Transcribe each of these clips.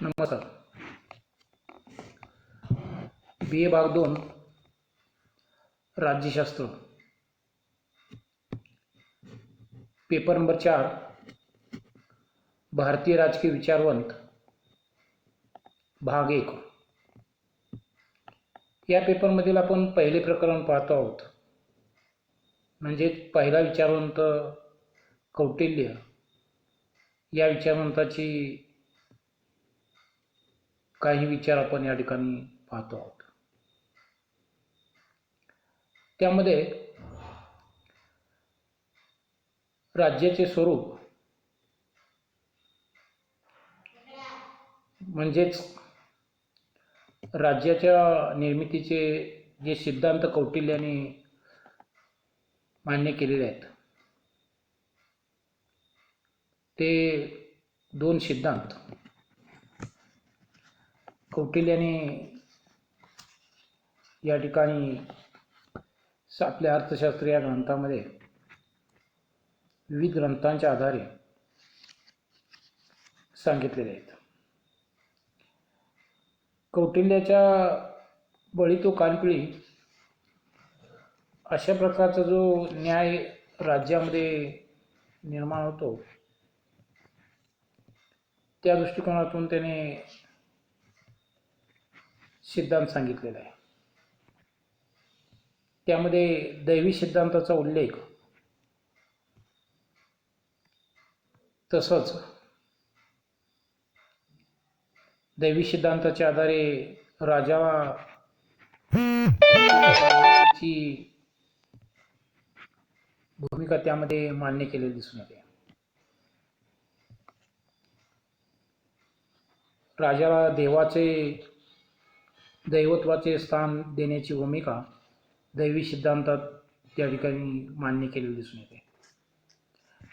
नमस्कार. BA भाग 2 राज्यशास्त्र पेपर नंबर 4 भारतीय राजकीय विचारवंत भाग 1 या पेपरमधील आपण पहिले प्रकरण पाहतो आहोत. म्हणजे पहिला विचारवंत कौटिल्य या विचारवंताची काही विचार आपण या ठिकाणी पाहतो आहोत. त्यामध्ये राज्याचे स्वरूप म्हणजेच राज्याच्या निर्मितीचे जे सिद्धांत कौटिल्याने मान्य केलेले आहेत ते दोन सिद्धांत कौटिल्याने या ठिकाणी आपल्या अर्थशास्त्र या ग्रंथामध्ये विविध ग्रंथांच्या आधारे सांगितलेले आहेत. कौटिल्याच्या बळी तो कानपिळी अशा प्रकारचा जो न्याय राज्यामध्ये निर्माण होतो त्या दृष्टिकोनातून त्याने सिद्धांत सांगितलेला आहे. त्यामध्ये दैवी सिद्धांताचा उल्लेख तसंच दैवी सिद्धांताच्या आधारे राजाची भूमिका त्यामध्ये मान्य केलेली दिसून येते. राजाला दैवत्वाचे स्थान देण्याची भूमिका दैवी सिद्धांतात त्या ठिकाणी मान्य केलेली दिसून येते.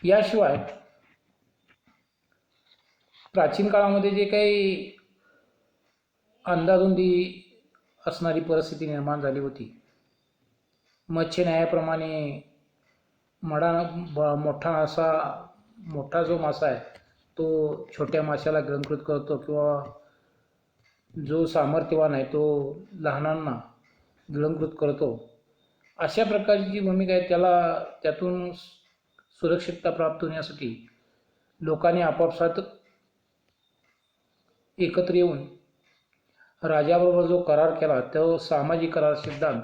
याशिवाय प्राचीन काळामध्ये जे काही अंदाधुंदी असणारी परिस्थिती निर्माण झाली होती, मत्स्य न्यायाप्रमाणे मोठा जो मासा आहे तो छोट्या माशाला गिळंकृत करतो किंवा जो सामर्थ्यवान आहे तो लहानांना गिळंकृत करतो, अशा प्रकारची जी भूमिका आहे त्यातून सुरक्षितता प्राप्त होण्यासाठी लोकांनी आपापसात एकत्र येऊन राजाबरोबर जो करार केला तो सामाजिक करार सिद्धांत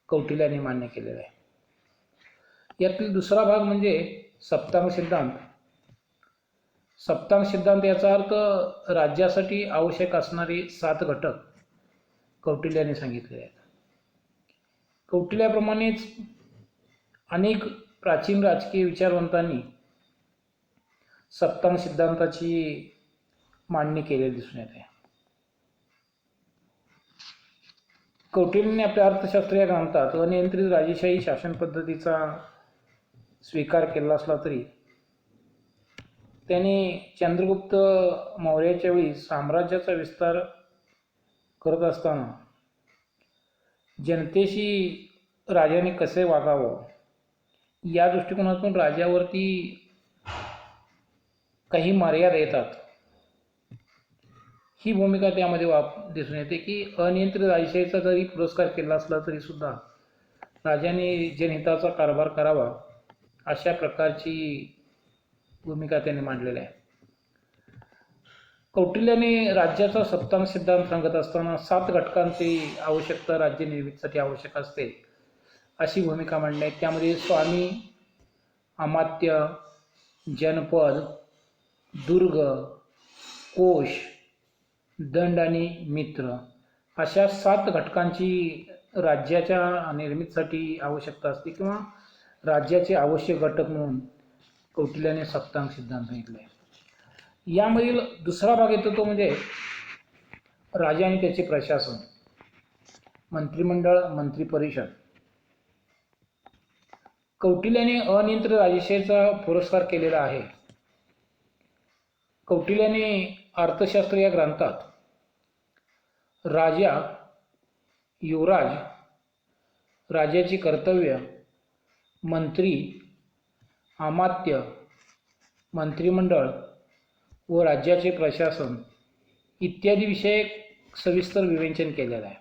कौटिल्याने मान्य केलेला आहे. यातील दुसरा भाग म्हणजे सप्तांग सिद्धांत. सप्तांग सिद्धांत याचा अर्थ राज्यासाठी आवश्यक असणारे 7 घटक कौटिल्याने सांगितले आहेत. कौटिल्याप्रमाणेच अनेक प्राचीन राजकीय विचारवंतांनी सप्तांग सिद्धांताची मान्य केलेली दिसून येते. कौटिल्याने आपल्या अर्थशास्त्र या ग्रंथात अनियंत्रित राजेशाही शासन पद्धतीचा स्वीकार केला असला तरी त्याने चंद्रगुप्त मौर्याच्या वेळी साम्राज्याचा विस्तार करत असताना जनतेशी राजाने कसे वागावं या दृष्टिकोनातून राजावरती काही मर्यादा येतात ही भूमिका त्यामध्ये दिसून येते की अनियंत्रित राजेशाहीचा जरी पुरस्कार केला असला तरी सुद्धा राजाने जनहिताचा कारभार करावा अशा प्रकारची भूमिका त्याने मांडलेली आहे. कौटिल्याने राज्याचा सप्तांग सिद्धांत सांगत असताना 7 घटकांची आवश्यकता राज्य निर्मितीसाठी आवश्यक असते अशी भूमिका मांडली आहे. त्यामध्ये स्वामी, अमात्य, जनपद, दुर्ग, कोश, दंड आणि मित्र अशा 7 घटकांची राज्याच्या निर्मितीसाठी आवश्यकता असते किंवा राज्याचे आवश्यक घटक म्हणून कौटिल्याने सप्तांग सिद्धांत सांगितले. यामधील दुसरा भाग येतो तो म्हणजे राजा आणि त्याचे प्रशासन, मंत्रिमंडळ, मंत्री परिषद. कौटिल्याने अनियंत्रित राजेशाहीचा पुरस्कार केलेला आहे. कौटिल्याने अर्थशास्त्र या ग्रंथात राजा, युवराज, राजाची कर्तव्य, मंत्री, अमात्य, मंत्रिमंडळ, व राज्याचे प्रशासन इत्यादी विषयक सविस्तर विवेचन केलेलं आहे.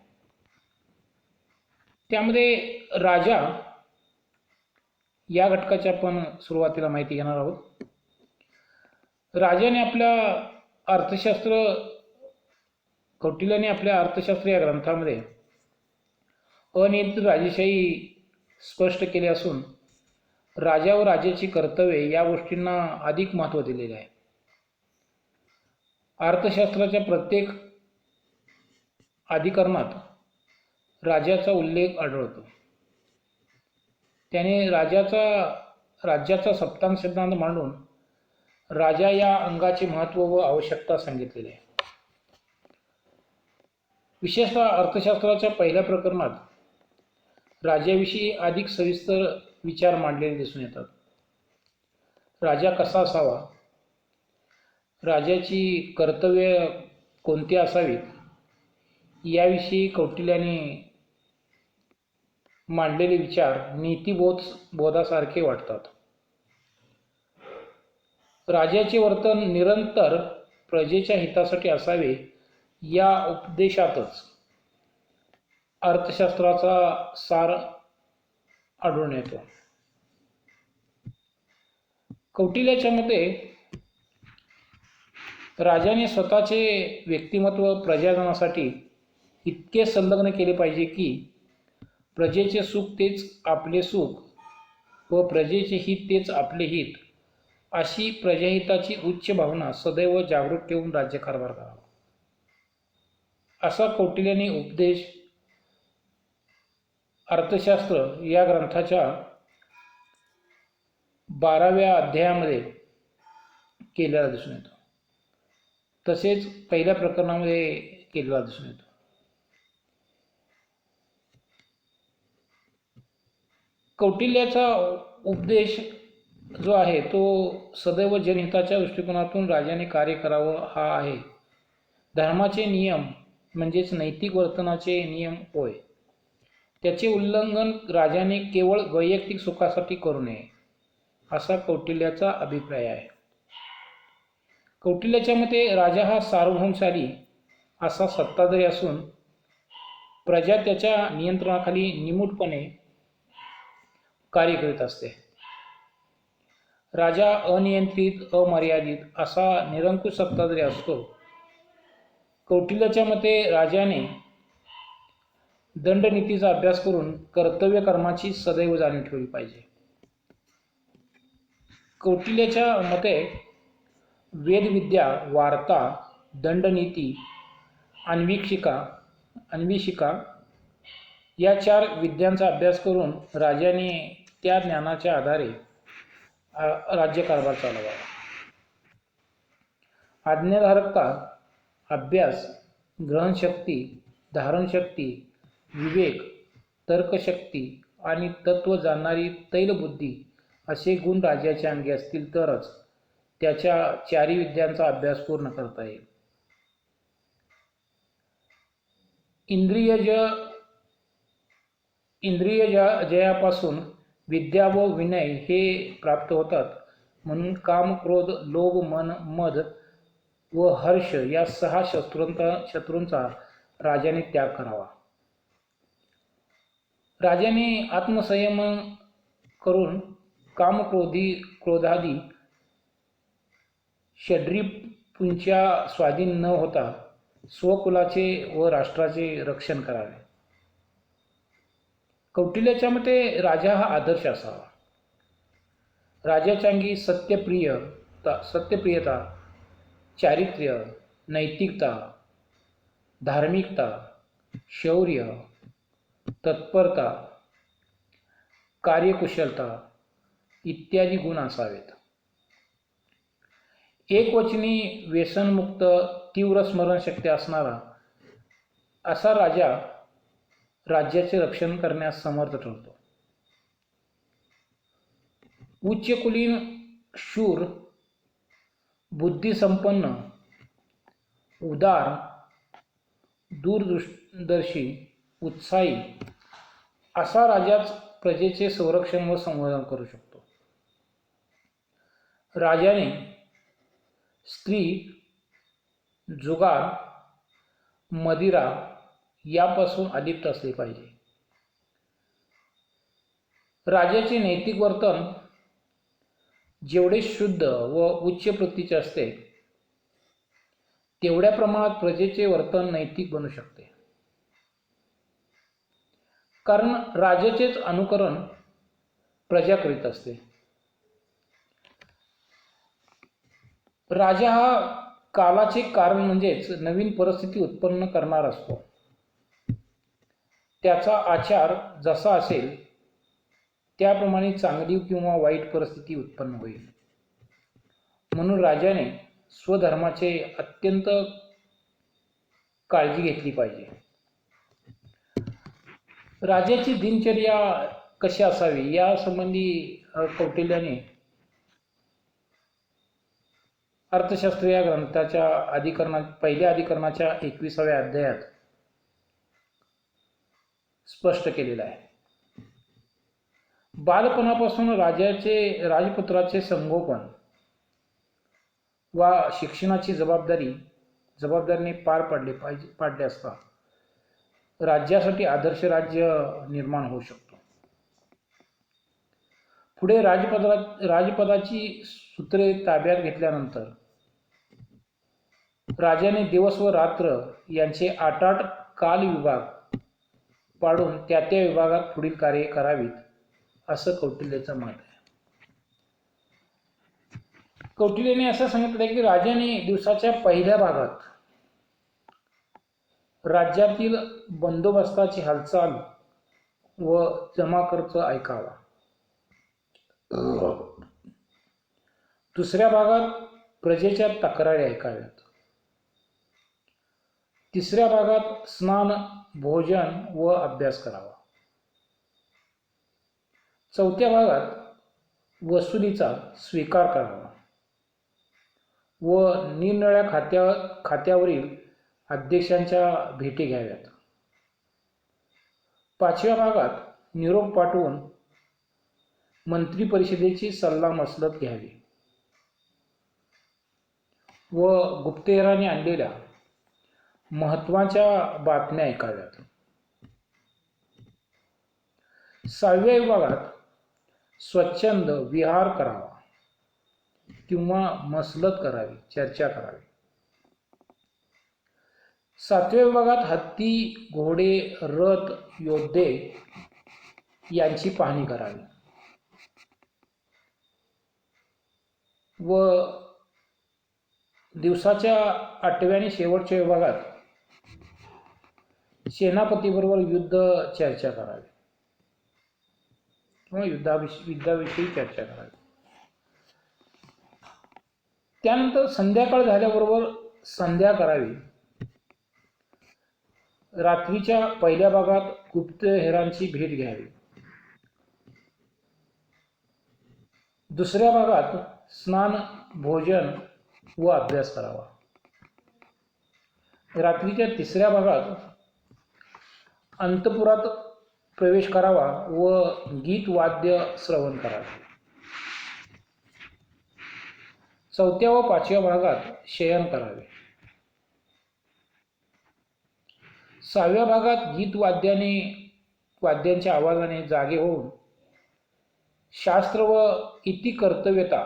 त्यामध्ये राजा या घटकाची आपण सुरुवातीला माहिती घेणार आहोत. राजाने आपल्या अर्थशास्त्र कौटिल्याने आपल्या अर्थशास्त्र या ग्रंथामध्ये अनियंत्रित राजेशाही स्पष्ट केले असून राजा व राजाची कर्तव्ये या गोष्टींना अधिक महत्त्व दिलेले आहे. अर्थशास्त्राच्या प्रत्येक अधिकरणात राजाचा उल्लेख आढळतो. त्याने राज्याचा सप्तांग सिद्धांत मांडून राजा या अंगाचे महत्त्व व आवश्यकता सांगितलेली आहे. विशेषतः अर्थशास्त्राच्या पहिल्या प्रकरणात राजाविषयी अधिक सविस्तर विचार मांडलेले दिसून येतात. राजा कसा असावा, राजाची कर्तव्ये कोणती असावीत याविषयी कौटिल्याने मांडलेले विचार नीतिबोधासारखे वाटतात. राजाचे वर्तन निरंतर प्रजेच्या हितासाठी असावे या उपदेशातच अर्थशास्त्राचा सार आढळून येतो. कौटिल्याच्या मते राजाने स्वतःचे व्यक्तिमत्व प्रजाजनासाठी इतके संलग्न केले पाहिजे की प्रजेचे सुख तेच आपले सुख व प्रजेचे हित तेच आपले हित अशी प्रजाहिताची उच्च भावना सदैव जागृत ठेवून राज्यकारभार करावा, असा कौटिल्याने उपदेश अर्थशास्त्र या ग्रंथाच्या 12व्या अध्यायामध्ये केलेला दिसून येतो. तसेच पहिल्या प्रकरणामध्ये केलेला दिसून येतो. कौटिल्याचा उपदेश जो आहे तो सदैव जनहिताच्या दृष्टिकोनातून राजाने कार्य करावं हा आहे. धर्माचे नियम म्हणजेच नैतिक वर्तनाचे नियम होय. त्याचे उल्लंघन राजाने केवळ वैयक्तिक सुखासाठी करू नये असा कौटिल्याचा अभिप्राय आहे. कौटिल्याच्या मते राजा हा सार्वभौमशाली असा सत्ताधारी असून प्रजा त्याच्या नियंत्रणाखाली निमूटपणे कार्य करीत असते. राजा अनियंत्रित अमर्यादित असा निरंकुश सत्ताधारी असतो. कौटिल्याच्या मते राजाने दंडनीतीचा अभ्यास करून कर्तव्य कर्माची सदैव जाणीव ठेवली पाहिजे. कौटिल्याच्या मते वेदविद्या, वार्ता, दंडनीती, अन्वेषिका या 4 विद्यांचा अभ्यास करून राजाने त्या ज्ञानाच्या आधारे राज्यकारभार चालवावा. आज्ञाधारकता, अभ्यास, ग्रहणशक्ती, धारणशक्ती, विवेक, तर्कशक्ती आणि तत्व जाणणारी तैलबुद्धी असे गुण राजाच्या अंगी असतील तरच त्याच्या 4 विद्यांचा अभ्यास पूर्ण करता येईल. इंद्रिय जयापासून विद्या व विनय हे प्राप्त होतात. म्हणून काम, क्रोध, लोभ, मद व हर्ष या 6 शत्रूंचा राजाने त्याग करावा. राजाने आत्मसंयम करून क्रोधादी षड्रिपूंच्या स्वाधीन न होता स्वकुलाचे व राष्ट्राचे रक्षण करावे. कौटिल्याच्या मते राजा हा आदर्श असावा. राजाच्या अंगी सत्यप्रियता, चारित्र्य, नैतिकता, धार्मिकता, शौर्य, तत्परता, कार्यकुशलता इत्यादी गुण असावेत. एकवचनी, व्यसनमुक्त, तीव्र स्मरणशक्ती असणारा असा राजा राज्याचे रक्षण करण्यास समर्थ ठरतो. उच्चकुलीन, शूर, बुद्धिसंपन्न, उदार, दूरदर्शी, उत्साही असा राजाच प्रजेचे संरक्षण व संवर्धन करू शकतो. राजाने स्त्री, जुगार, मदिरा यापासून अलिप्त असले पाहिजे. राजाचे नैतिक वर्तन जेवढे शुद्ध व उच्च प्रतीचे असते तेवढ्या प्रमाणात प्रजेचे वर्तन नैतिक बनू शकते. कारण राजाचेच अनुकरण प्रजा करीत असते. राजा हा कालाचे कारण म्हणजेच नवीन परिस्थिती उत्पन्न करणार असतो. त्याचा आचार जसा असेल त्याप्रमाणे चांगली किंवा वाईट परिस्थिती उत्पन्न होईल. म्हणून राजाने स्वधर्माचे अत्यंत काळजी घेतली पाहिजे. राजाची दिनचर्या कशी असावी यासंबंधी कौटिल्याने अर्थशास्त्र या ग्रंथाच्या पहिल्या अधिकरणाच्या 21व्या अध्यायात स्पष्ट केलेला आहे. बालपणापासून राजपुत्राचे संगोपन वा शिक्षणाची जबाबदारीने पार पाडले असता राज्यासाठी आदर्श राज्य निर्माण होऊ शकतो. पुढे राजपदाची सूत्रे ताब्यात घेतल्यानंतर राजाने दिवस व रात्र यांचे 8 काल विभाग पाडून त्या विभागात पुढील कार्य करावीत असं कौटिल्याचं मत आहे. कौटिल्याने असं सांगितलं की राजाने दिवसाच्या पहिल्या भागात राज्यातील बंदोबस्ताची हालचाल व जमा खर्च ऐकावा. दुसऱ्या भागात प्रजेच्या तक्रारी ऐकाव्यात. तिसऱ्या भागात स्नान, भोजन व अभ्यास करावा. चौथ्या भागात वसुलीचा स्वीकार करावा व निरनिराळ्या खात्यावरील अध्यक्षांच्या भेटी घ्याव्यात. 5व्या भागात निरोप पाठवून मंत्री परिषदेची सल्लामसलत घ्यावी व गुप्तहेराने आणलेल्या महत्त्वाच्या बातम्या ऐकाव्यात. 6व्या विभागात स्वच्छंद विहार करावा किंवा मसलत करावी, चर्चा करावी. 7व्या विभागात हत्ती, घोडे, रथ, योद्धे यांची पाहणी करावी व दिवसाच्या 8व्या आणि शेवटच्या विभागात सेनापतीबरोबर युद्ध चर्चा करावी किंवा युद्धाविषयी चर्चा करावी. त्यानंतर संध्याकाळ झाल्याबरोबर संध्या करावी. रात्रीच्या पहिल्या भागात गुप्तहेरांची भेट घ्यावी. दुसऱ्या भागात स्नान, भोजन व अभ्यास करावा. रात्रीच्या तिसऱ्या भागात अंतपुरात प्रवेश करावा व गीत वाद्य श्रवण करावे. 4थ्या व 5व्या भागात शयन करावे. 6व्या भागात गीत वाद्यांच्या आवाजाने जागे होऊन शास्त्र व इति कर्तव्यता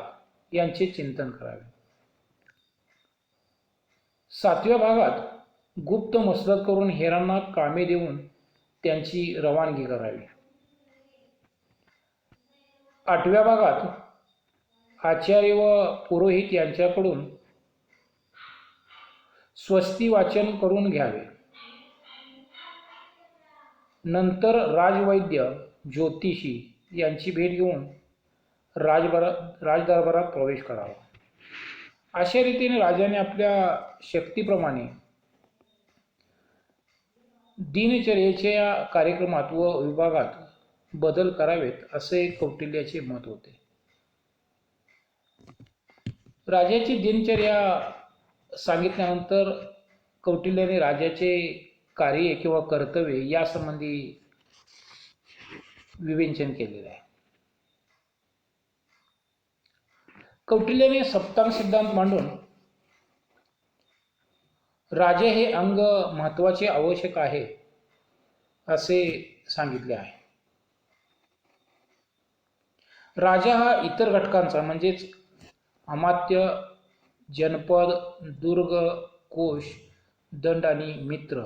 यांचे चिंतन करावे. 7व्या भागात गुप्त मसलत करून हेरांना कामे देऊन त्यांची रवानगी करावी. 8व्या भागात आचार्य व पुरोहित यांच्याकडून स्वस्ती वाचन करून घ्यावे. नंतर राजवैद्य, ज्योतिषी यांची भेट घेऊन राजदरबारात प्रवेश करावा. अशा रीतीने राजाने आपल्या शक्तीप्रमाणे दिनचर्येच्या कार्यक्रमात व विभागात बदल करावेत असे कौटिल्याचे मत होते. राजाची दिनचर्या सांगितल्यानंतर कौटिल्याने राजाचे कार्य किंवा कर्तव्य यासंबंधी विवेचन केलेले आहे. कौटिल्याने सप्तांग सिद्धांत मांडून राजे हे अंग महत्त्वाचे आवश्यक आहे असे सांगितले आहे. राजा हा इतर घटकांचा म्हणजेच अमात्य, जनपद, दुर्ग, कोश, दंड आणि मित्र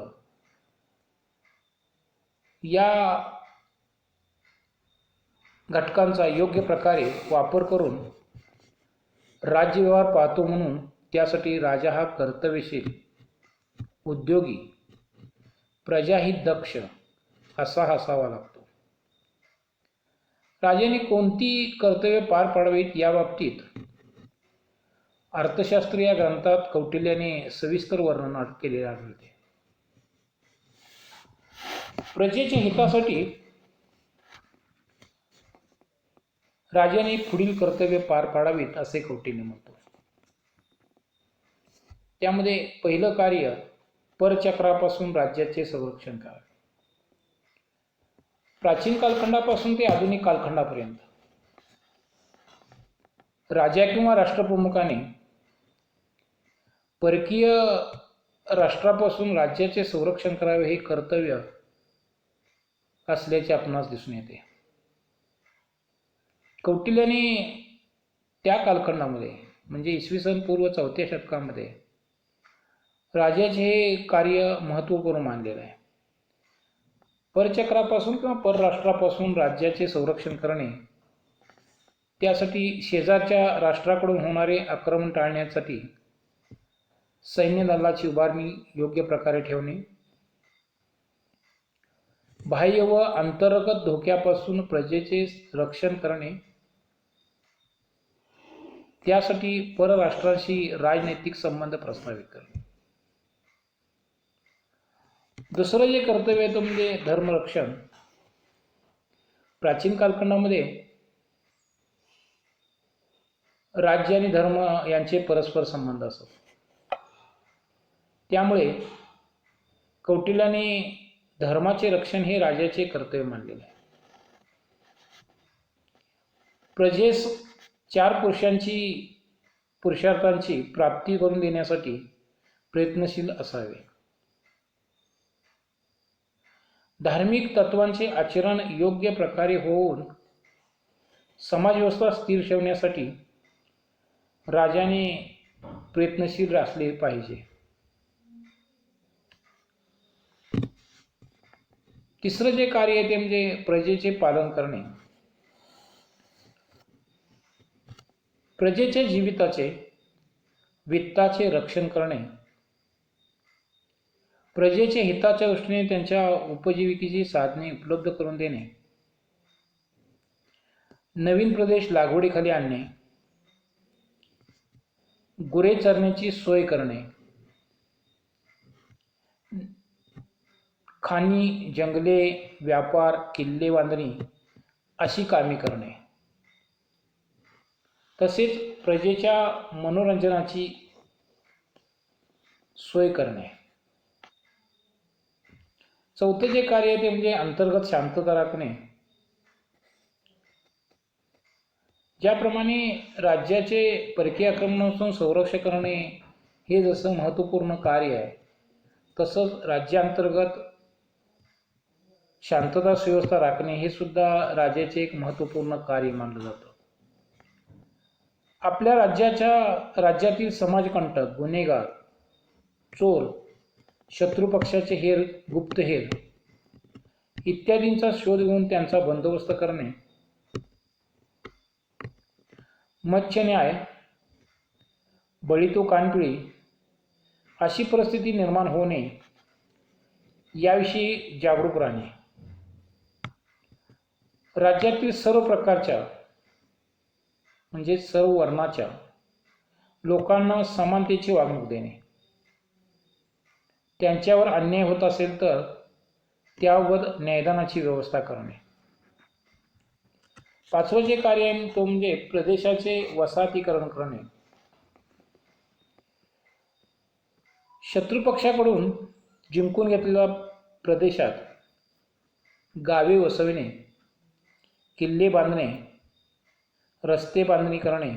या घटकांचा योग्य प्रकारे वापर करून राज्यव्यवहार पाहतो, म्हणून त्यासाठी राजा हा कर्तव्यशील, उद्योगी, प्रजाहित दक्ष असा असावा लागतो. राजाने कोणती कर्तव्य पार पाडावीत याबाबतीत अर्थशास्त्र या ग्रंथात कौटिल्याने सविस्तर वर्णन केलेले आढळते. प्रजेच्या हितासाठी राजाने पुढील कर्तव्य पार पाडावीत असे कौटिल्य म्हणतो. त्यामध्ये पहिलं कार्य परचक्रापासून राज्याचे संरक्षण करावे. प्राचीन कालखंडापासून ते आधुनिक कालखंडापर्यंत राजा किंवा राष्ट्रप्रमुखाने परकीय राष्ट्रापासून राज्याचे संरक्षण करावे हे कर्तव्य असल्याचे आपणास दिसून येते. कौटिल्याने त्या कालखंडामध्ये म्हणजे इसवी सन पूर्व 4थ्या शतकामध्ये राजाचे हे कार्य महत्त्वपूर्ण मानलेलं आहे. परचक्रापासून किंवा परराष्ट्रापासून राज्याचे संरक्षण करणे, त्यासाठी शेजारच्या राष्ट्राकडून होणारे आक्रमण टाळण्यासाठी सैन्य दलाची उभारणी योग्य प्रकारे ठेवणे, बाह्य व अंतर्गत धोक्यापासून प्रजेचे रक्षण करणे, त्यासाठी परराष्ट्राशी राजनैतिक संबंध प्रस्थापित करणे. दुसरं जे कर्तव्य आहे तो म्हणजे धर्मरक्षण. प्राचीन कालखंडामध्ये राज्य आणि धर्म यांचे परस्पर संबंध असत. त्यामुळे कौटिल्याने धर्माचे रक्षण हे राजाचे कर्तव्य मानलेले आहे. प्रजेस 4 पुरुषार्थांची प्राप्ती करून देण्यासाठी प्रयत्नशील असावे. धार्मिक तत्वांचे आचरण योग्य प्रकारे होऊन समाजव्यवस्था स्थिर ठेवण्यासाठी राजाने प्रयत्नशील असले पाहिजे. तिसरं जे कार्य आहे ते म्हणजे प्रजेचे पालन करणे. प्रजेच्या जीविताचे, वित्ताचे रक्षण करणे, प्रजेच्या हिताच्या दृष्टीने त्यांच्या उपजीविकेची साधने उपलब्ध करून देणे, नवीन प्रदेश लागवडीखाली आणणे, गुरे चरण्याची सोय करणे, खाणी, जंगले, व्यापार, किल्ले बांधणी अशी कामे करणे, तसेच प्रजेच्या मनोरंजनाची सोय करणे. चौथं जे कार्य आहे ते म्हणजे अंतर्गत शांतता राखणे. ज्याप्रमाणे राज्याचे परकीय आक्रमणापासून संरक्षण करणे हे जसं महत्त्वपूर्ण कार्य आहे, तसंच राज्यांतर्गत शांतता सुव्यवस्था राखणे हे सुद्धा राज्याचे एक महत्त्वपूर्ण कार्य मानलं जातं. आपल्या राज्यातील समाजकंटक, गुन्हेगार, चोर, शत्रुपक्षाचे हेर, गुप्तहेर इत्यादींचा शोध घेऊन त्यांचा बंदोबस्त करणे, मत्स्यन्याय, बळी तो कानपिळी अशी परिस्थिती निर्माण होऊ नये याविषयी जागरूक राहणे, राज्यातील सर्व प्रकारच्या म्हणजे सर्व वर्णाच्या लोकांना समानतेची वागणूक देणे, त्यांच्यावर अन्याय होत असेल तर त्याबाबत न्यायदानाची व्यवस्था करणे. 5वं जे कार्य आहे तो म्हणजे प्रदेशाचे वसाहतीकरण करणे. शत्रुपक्षाकडून जिंकून घेतलेल्या प्रदेशात गावे वसविणे, किल्ले बांधणे, रस्ते बांधणी करणे,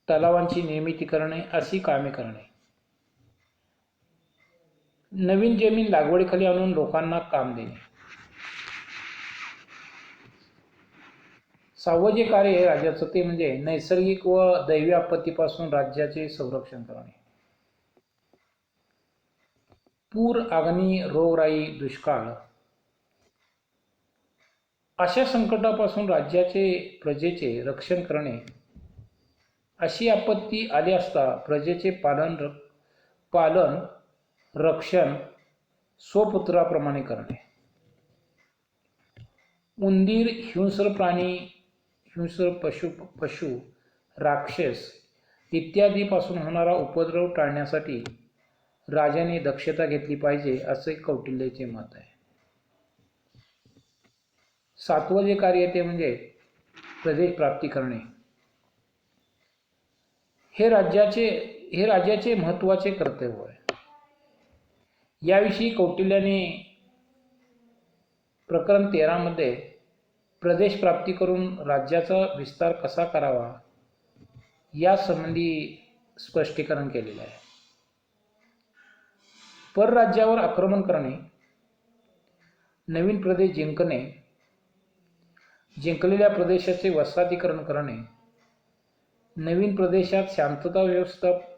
तलावांची निर्मिती करणे अशी कामे करणे. नवीन जमीन लागवडीखाली आणून लोकांना काम देणे. 6वं जे कार्य आहे राज्याचं ते म्हणजे नैसर्गिक व दैवी आपत्तीपासून राज्याचे संरक्षण करणे. पूर, अग्नी, रोगराई, दुष्काळ अशा संकटापासून राज्याचे प्रजेचे रक्षण करणे. अशी आपत्ती आली असता प्रजेचे पालन रक्षण स्वपुत्राप्रमाणे करणे. उंदीर, हिंस्र प्राणी, हिंस्र पशु, राक्षस इत्यादीपासून होणारा उपद्रव टाळण्यासाठी राजाने दक्षता घेतली पाहिजे असे कौटिल्यचे मत आहे. 7वं जे कार्य ते म्हणजे प्रदेश प्राप्ती करणे. हे राज्याचे महत्त्वाचे कर्तव्य आहे. याविषयी कौटिल्याने प्रकरण 13 मध्ये प्रदेश प्राप्ती करून राज्याचा विस्तार कसा करावा या संबंधी स्पष्टीकरण केलेले आहे. परराज्यावर आक्रमण करणे, नवीन प्रदेश जिंकणे, जिंकलेल्या प्रदेशाचे वसाहतीकरण करणे, नवीन प्रदेशात शांतता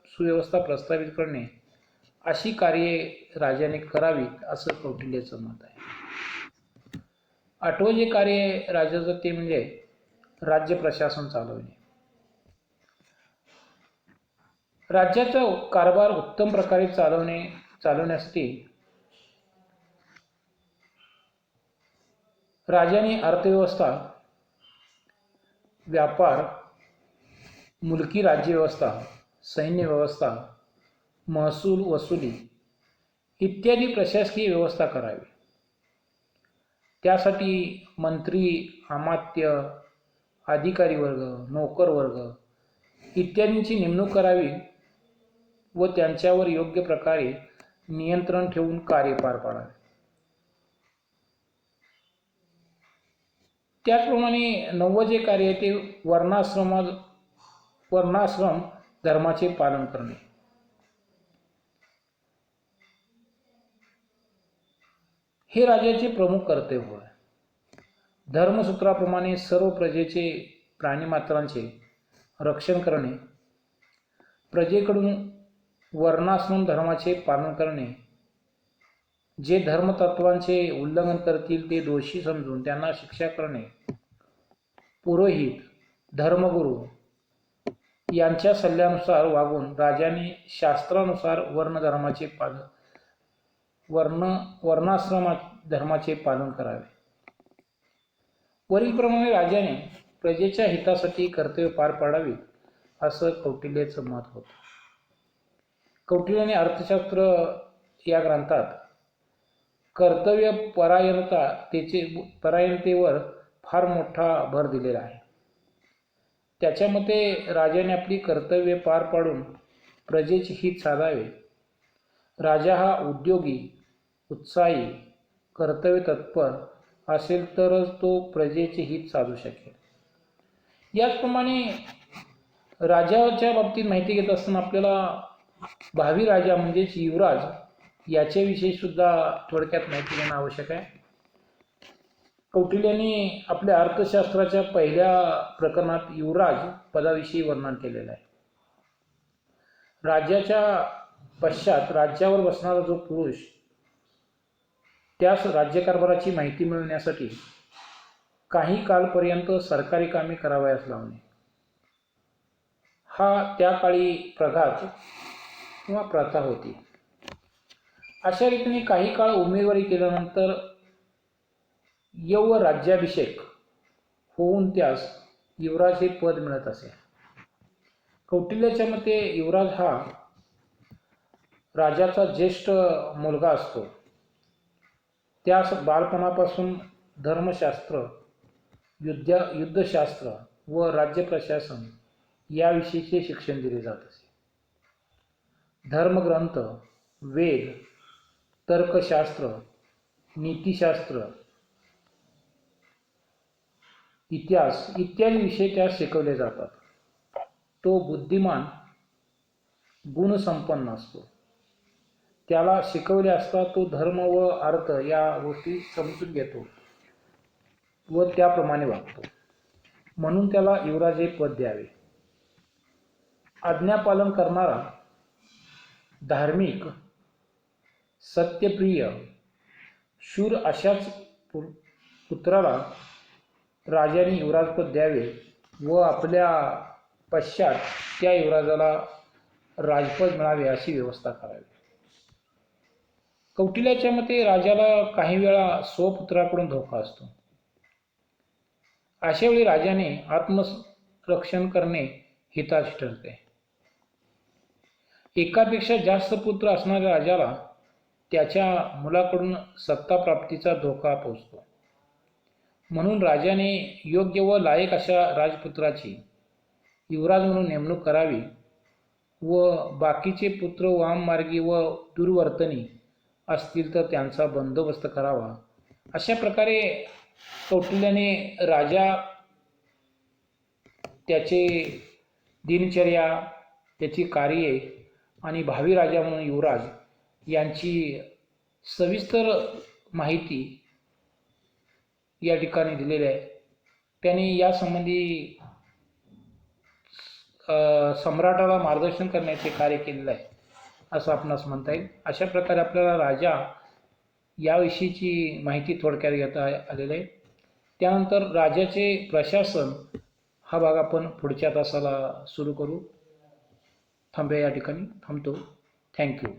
सुव्यवस्था प्रस्थापित करणे अशी कार्ये राजाने करावीत असं कौटिल्याचं मत आहे. 8वं जे कार्य राजाचं ते म्हणजे राज्य प्रशासन चालवणे. राज्याचा कारभार उत्तम प्रकारे चालवण्यासाठी राजाने अर्थव्यवस्था, व्यापार, मुलकी राज्यव्यवस्था, सैन्य व्यवस्था, महसूल वसुली इत्यादी प्रशासकीय व्यवस्था करावी. त्यासाठी मंत्री, अमात्य, अधिकारी वर्ग, नोकर वर्ग इत्यादींची नेमणूक करावी व त्यांच्यावर योग्य प्रकारे नियंत्रण ठेवून कार्य पार पाडावे. त्याचप्रमाणे 9वं जे कार्य आहे ते वर्णाश्रम धर्माचे पालन करणे. हे राजाचे प्रमुख कर्तव्य आहे. धर्मसूत्राप्रमाणे सर्व प्रजेचे प्राणीमात्रांचे रक्षण करणे, प्रजेकडून वर्णाश्रम धर्माचे पालन करणे, जे धर्मतत्वांचे उल्लंघन करतील ते दोषी समजून त्यांना शिक्षा करणे, पुरोहित, धर्मगुरू यांच्या सल्ल्यानुसार वागून राजाने शास्त्रानुसार वर्णाश्रम धर्माचे पालन करावे. वरीलप्रमाणे राजाने प्रजेच्या हितासाठी कर्तव्य पार पाडावी असं कौटिल्याचं मत होतं. कौटिल्याने अर्थशास्त्र या ग्रंथात कर्तव्य परायणतेवर फार मोठा भर दिलेला आहे. त्याच्या मते राजाने आपली कर्तव्ये पार पाडून प्रजेचे हित साधावे. राजा हा उद्योगी, उत्साही, कर्तव्य तत्पर असेल तरच तो प्रजेचे हित साधू शकेल. याचप्रमाणे राजाच्या बाबतीत माहिती घेत असताना आपल्याला भावी राजा म्हणजेच युवराज याच्याविषयी सुद्धा थोडक्यात माहिती घेणं आवश्यक आहे. कौटिल्याने आपल्या अर्थशास्त्राच्या पहिल्या प्रकरणात युवराज पदाविषयी वर्णन केलेलं आहे. राज्याच्या पश्चात राज्यावर बसणारा जो पुरुष त्यास राज्यकारभाराची माहिती मिळवण्यासाठी काही कालपर्यंत सरकारी कामे करावयास लावणे हा त्या काळी प्रघात किंवा प्रथा होती. अशा रीतीने काही काळ उमेदवारी केल्यानंतर राज्याभिषेक होऊन त्यास युवराज हे पद मिळत असे. कौटिल्याच्या मते युवराज हा राजाचा ज्येष्ठ मुलगा असतो. त्यास बालपणापासून धर्मशास्त्र, युद्धशास्त्र व राज्य प्रशासन याविषयीचे शिक्षण दिले जात असे. धर्मग्रंथ, वेद, तर्कशास्त्र, नीतिशास्त्र, इतिहास इत्यादी विषय त्यास शिकवले जातात. तो बुद्धिमान, गुणसंपन्न असतो. त्याला शिकवले असता तो धर्म व अर्थ या गोष्टी समजून घेतो व त्याप्रमाणे वागतो. म्हणून त्याला युवराज हे पद द्यावे. आज्ञापालन करणारा, धार्मिक, सत्यप्रिय, शूर अशाच पुत्राला राजाने युवराजपद द्यावे व आपल्या पश्चात त्या युवराजाला राजपद मिळावे अशी व्यवस्था करावी. कौटिल्याच्या मते राजाला काही वेळा स्वपुत्राकडून धोका असतो. अशा वेळी राजाने आत्मरक्षण करणे हिताचे ठरते. एकापेक्षा जास्त पुत्र असणाऱ्या राजाला त्याच्या मुलाकडून सत्ताप्राप्तीचा धोका पोचतो. म्हणून राजाने योग्य व लायक अशा राजपुत्राची युवराज म्हणून नेमणूक करावी व बाकीचे पुत्र वाममार्गी व दुर्वर्तनी असतील तर त्यांचा बंदोबस्त करावा. अशा प्रकारे कौटिल्याने राजा, त्याचे दिनचर्या, त्याची कार्ये आणि भावी राजा म्हणून युवराज यांची सविस्तर माहिती या ठिकाणी दिलेली आहे. त्यांनी यासंबंधी सम्राटाला मार्गदर्शन करण्याचे कार्य केलेलं आहे असं आपणास म्हणता येईल. अशा प्रकारे आपल्याला राजा याविषयीची माहिती थोडक्यात घेता आलेली आहे. त्यानंतर राजाचे प्रशासन हा भाग आपण पुढच्या तासाला सुरू करू. थांबूया, या ठिकाणी थांबतो. थँक्यू.